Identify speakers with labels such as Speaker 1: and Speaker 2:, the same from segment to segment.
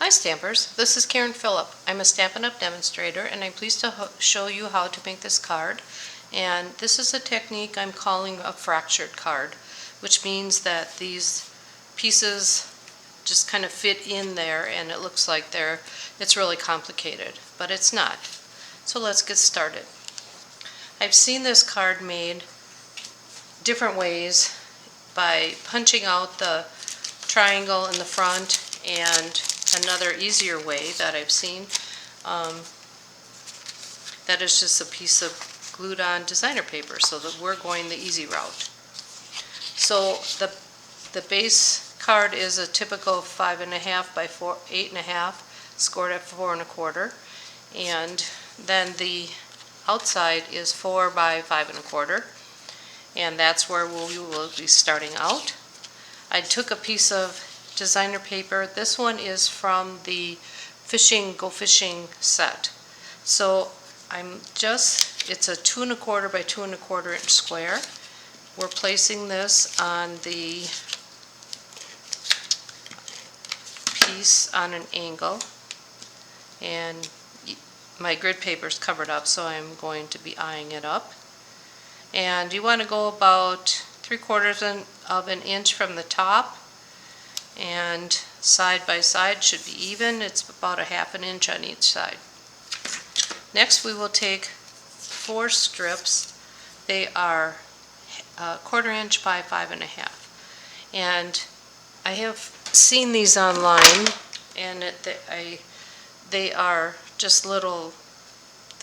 Speaker 1: Hi Stampers, this is Karen Phillip. I'm a Stampin Up Demonstrator and I'm pleased to show you how to make this card. And this is a technique I'm calling a fractured card, which means that these pieces just kind of fit in there and it looks like it's really complicated, but it's not. So let's get started. I've seen this card made different ways by punching out the triangle in the front, and another easier way that I've seen that is just a piece of glued on designer paper, so that we're going the easy route. So the base card is a typical 5.5 by 8.5, scored at 4 1/4, and then the outside is 4 by 5 1/4, and that's where we will be starting out. I took a piece of designer paper. This one is from the Go Fishing set. So it's a 2 1/4 by 2 1/4 inch square. We're placing this on the piece on an angle, and my grid paper is covered up, so I'm going to be eyeing it up. And you want to go about 3/4 of an inch from the top, and side by side should be even. It's about a 1/2 inch on each side. Next we will take 4 strips. They are 1/4 inch by 5.5, and I have seen these online, and they are just little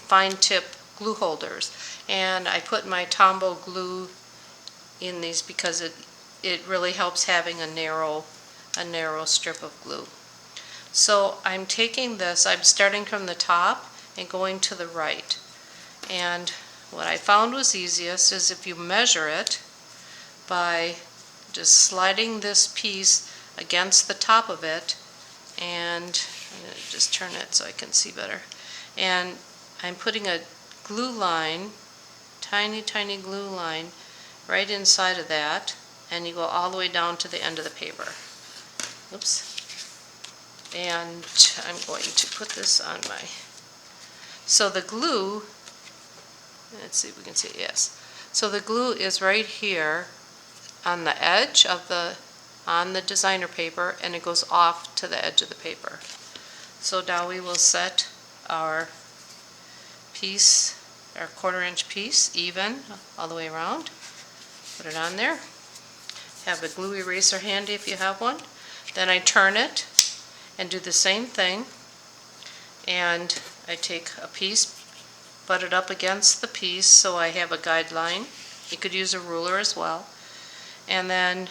Speaker 1: fine tip glue holders, and I put my Tombow glue in these because it really helps having a narrow strip of glue. So I'm taking this, I'm starting from the top and going to the right, and what I found was easiest is if you measure it by just sliding this piece against the top of it, and I'm going to just turn it so I can see better, and I'm putting a glue line, tiny glue line, right inside of that, and you go all the way down to the end of the paper. Oops. And I'm going to put this on so the glue, let's see if we can see it, yes. So the glue is right here on the edge of on the designer paper, and it goes off to the edge of the paper. So now we will set our piece, our 1/4 inch piece, even all the way around. Put it on there. Have a glue eraser handy if you have one. Then I turn it and do the same thing, and I take a piece, butt it up against the piece so I have a guideline. You could use a ruler as well, and then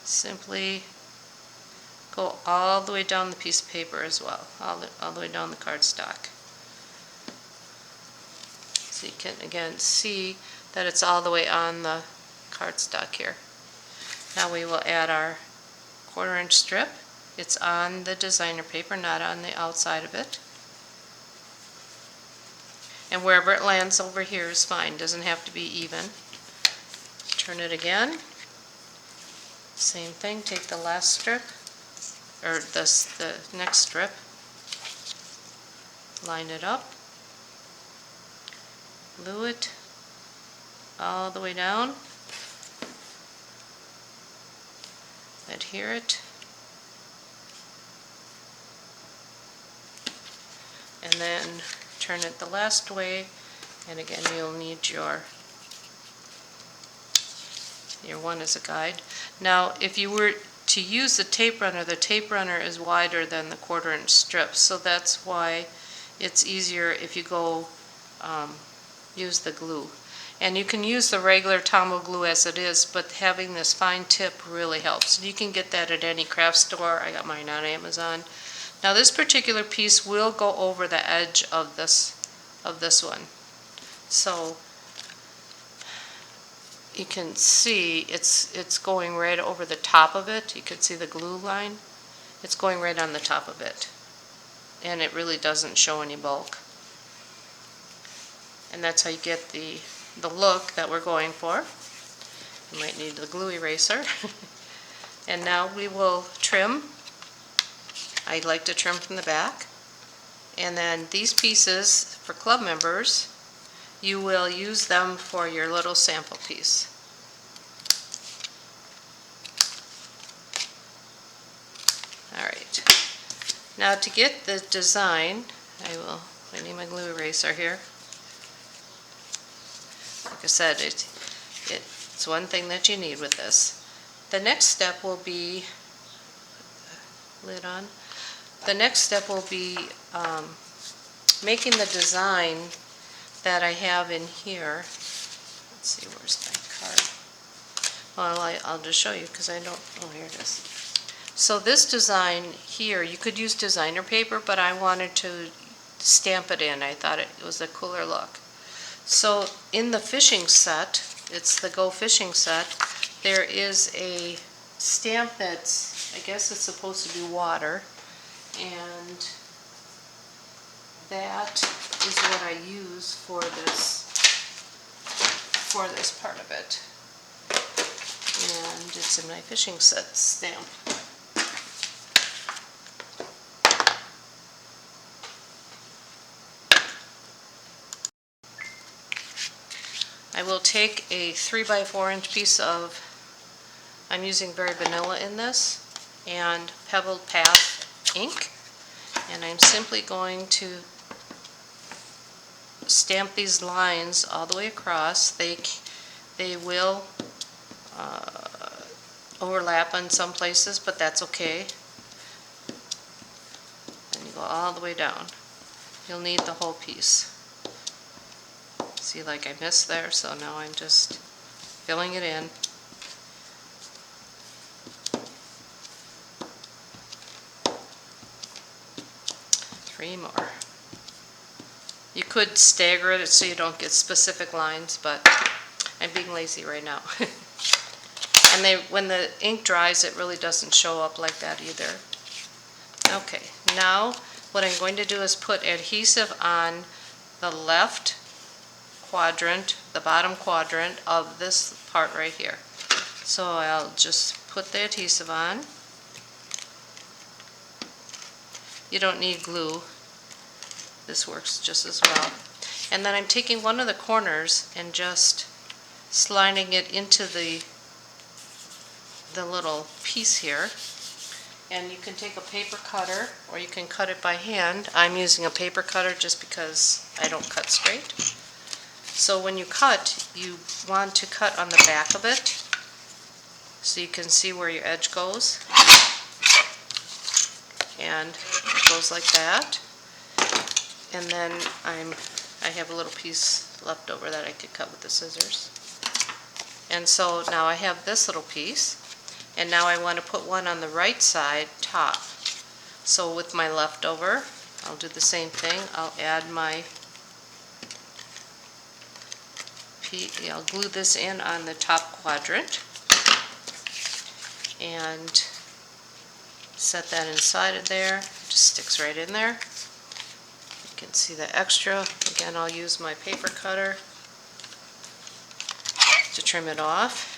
Speaker 1: simply go all the way down the piece of paper as well, all the way down the cardstock. So you can again see that it's all the way on the cardstock here. Now we will add our 1/4 inch strip. It's on the designer paper, not on the outside of it. And wherever it lands over here is fine, doesn't have to be even. Turn it again. Same thing, take the last strip, or the next strip, line it up, glue it all the way down, adhere it, and then turn it the last way, and again you'll need your one as a guide. Now if you were to use the tape runner is wider than the 1/4 inch strips, so that's why it's easier if you go use the glue. And you can use the regular Tombow glue as it is, but having this fine tip really helps. And you can get that at any craft store. I got mine on Amazon. Now this particular piece will go over the edge of this one. So you can see it's going right over the top of it. You can see the glue line. It's going right on the top of it. And it really doesn't show any bulk. And that's how you get the look that we're going for. You might need the glue eraser. And now we will trim I like to trim from the back. And then these pieces for club members, you will use them for your little sample piece. Alright, now to get the design, I need my glue eraser here. Like I said, it's one thing that you need with this. The next step will be, lid on, the next step will be making the design that I have in here. Let's see, where's my card? Well, I'll just show you because I don't, oh, here it is. So this design here, you could use designer paper, but I wanted to stamp it in. I thought it was a cooler look. So in the fishing set, it's the Go Fishing set, there is a stamp that's, I guess it's supposed to be water, and that is what I use for this part of it. And it's in my fishing set stamp. I will take a 3x4 inch piece of, I'm using Very Vanilla in this, and Pebbled Path ink, and I'm simply going to stamp these lines all the way across. They will overlap in some places, but that's okay. And you go all the way down. You'll need the whole piece. See, like I missed there, so now I'm just filling it in. Three more. You could stagger it so you don't get specific lines, but I'm being lazy right now. And when the ink dries, it really doesn't show up like that either. Okay, now what I'm going to do is put adhesive on the left quadrant, the bottom quadrant of this part right here. So I'll just put the adhesive on. You don't need glue. This works just as well. And then I'm taking one of the corners and just sliding it into the little piece here. And you can take a paper cutter or you can cut it by hand. I'm using a paper cutter just because I don't cut straight. So when you cut, you want to cut on the back of it so you can see where your edge goes. And it goes like that. And then I have a little piece left over that I could cut with the scissors. And so now I have this little piece. And now I want to put one on the right side top. So with my leftover, I'll do the same thing. I'll add my I'll glue this in on the top quadrant and set that inside of there. It just sticks right in there. You can see the extra. Again, I'll use my paper cutter to trim it off.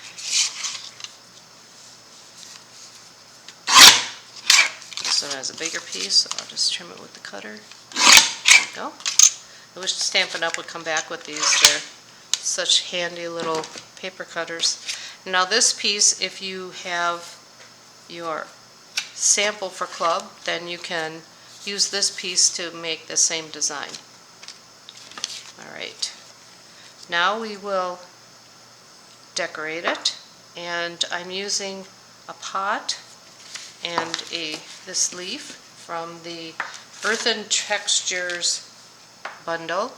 Speaker 1: This one has a bigger piece, so I'll just trim it with the cutter. There we go. I wish Stampin' Up would come back with these. They're such handy little paper cutters. Now this piece, if you have your sample for club, then you can use this piece to make the same design. Alright, now we will decorate it, and I'm using a pot and this leaf from the Earthen Textures bundle.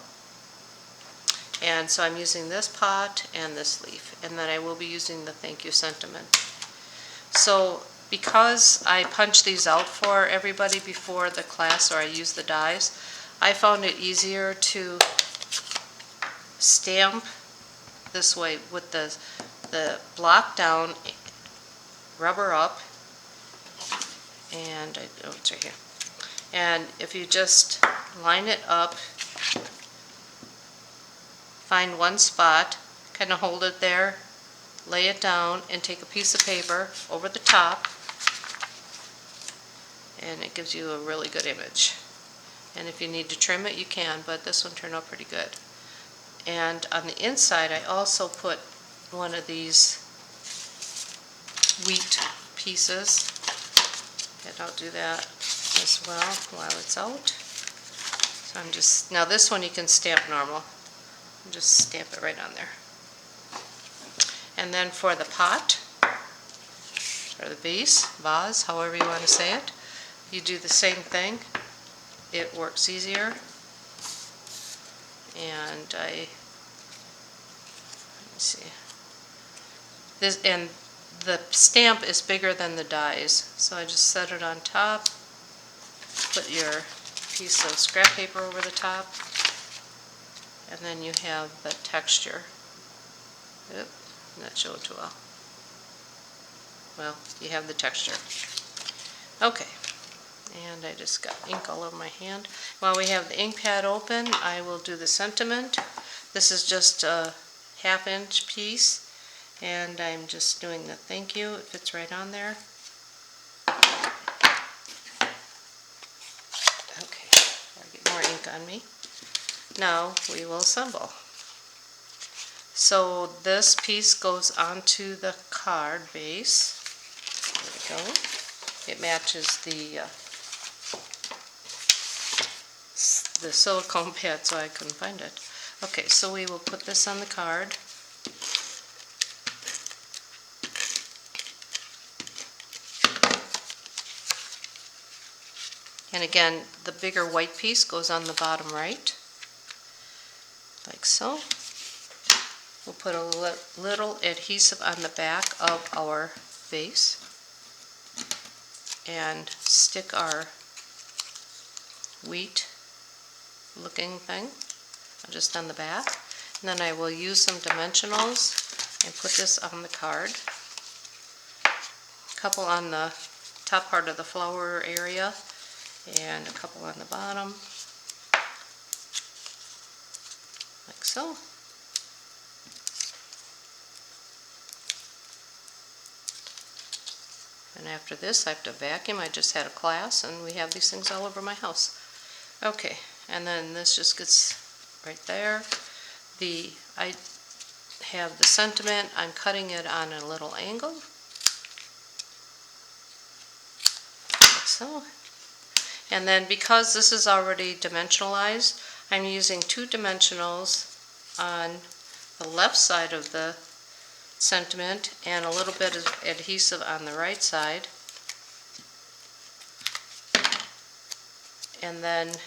Speaker 1: And so I'm using this pot and this leaf, and then I will be using the thank you sentiment. So because I punched these out for everybody before the class, or I used the dies, I found it easier to stamp this way with the block down, rubber up, and it's right here. And if you just line it up, find one spot, kind of hold it there, lay it down, and take a piece of paper over the top and it gives you a really good image. And if you need to trim it, you can, but this one turned out pretty good. And on the inside, I also put one of these wheat pieces, and I'll do that as well while it's out. So I'm just, now this one you can stamp normal. Just stamp it right on there. And then for the pot, or the vase, however you want to say it, you do the same thing. It works easier. And let me see. This, and the stamp is bigger than the dies, so I just set it on top, put your piece of scrap paper over the top, and then you have the texture. Oop, not showing too well. Well, you have the texture. Okay, and I just got ink all over my hand. While we have the ink pad open, I will do the sentiment. This is just a 1/2-inch piece, and I'm just doing the thank you. It fits right on there. Okay, I get more ink on me. Now we will assemble. So this piece goes onto the card base. There we go. It matches the silicone pad, so I couldn't find it. Okay, so we will put this on the card. And again, the bigger white piece goes on the bottom right, like so. We'll put a little adhesive on the back of our vase and stick our wheat looking thing just on the back. And then I will use some dimensionals and put this on the card. A couple on the top part of the flower area and a couple on the bottom, like so. And after this I have to vacuum. I just had a class and we have these things all over my house. Okay, and then this just gets right there. I have the sentiment. I'm cutting it on a little angle, like so. And then because this is already dimensionalized, I'm using 2 dimensionals on the left side of the sentiment and a little bit of adhesive on the right side. And then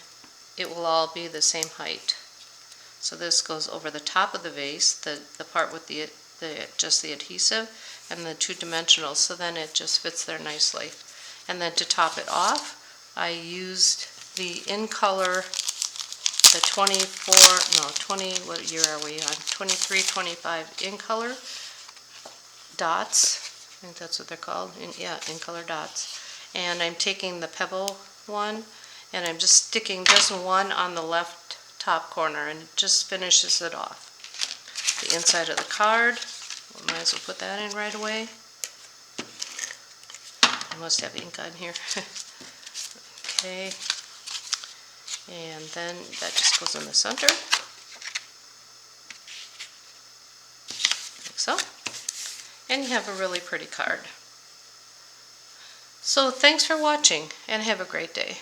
Speaker 1: it will all be the same height. So this goes over the top of the vase, the part with just the adhesive, and the 2 dimensionals, so then it just fits there nicely. And then to top it off, I used the in color, the what year are we on? 23, 25 in color dots. I think that's what they're called. In color dots. And I'm taking the pebble one, and I'm just sticking just one on the left top corner, and it just finishes it off. The inside of the card, we might as well put that in right away. I must have ink on here. Okay, and then that just goes in the center, like so, and you have a really pretty card. So thanks for watching, and have a great day.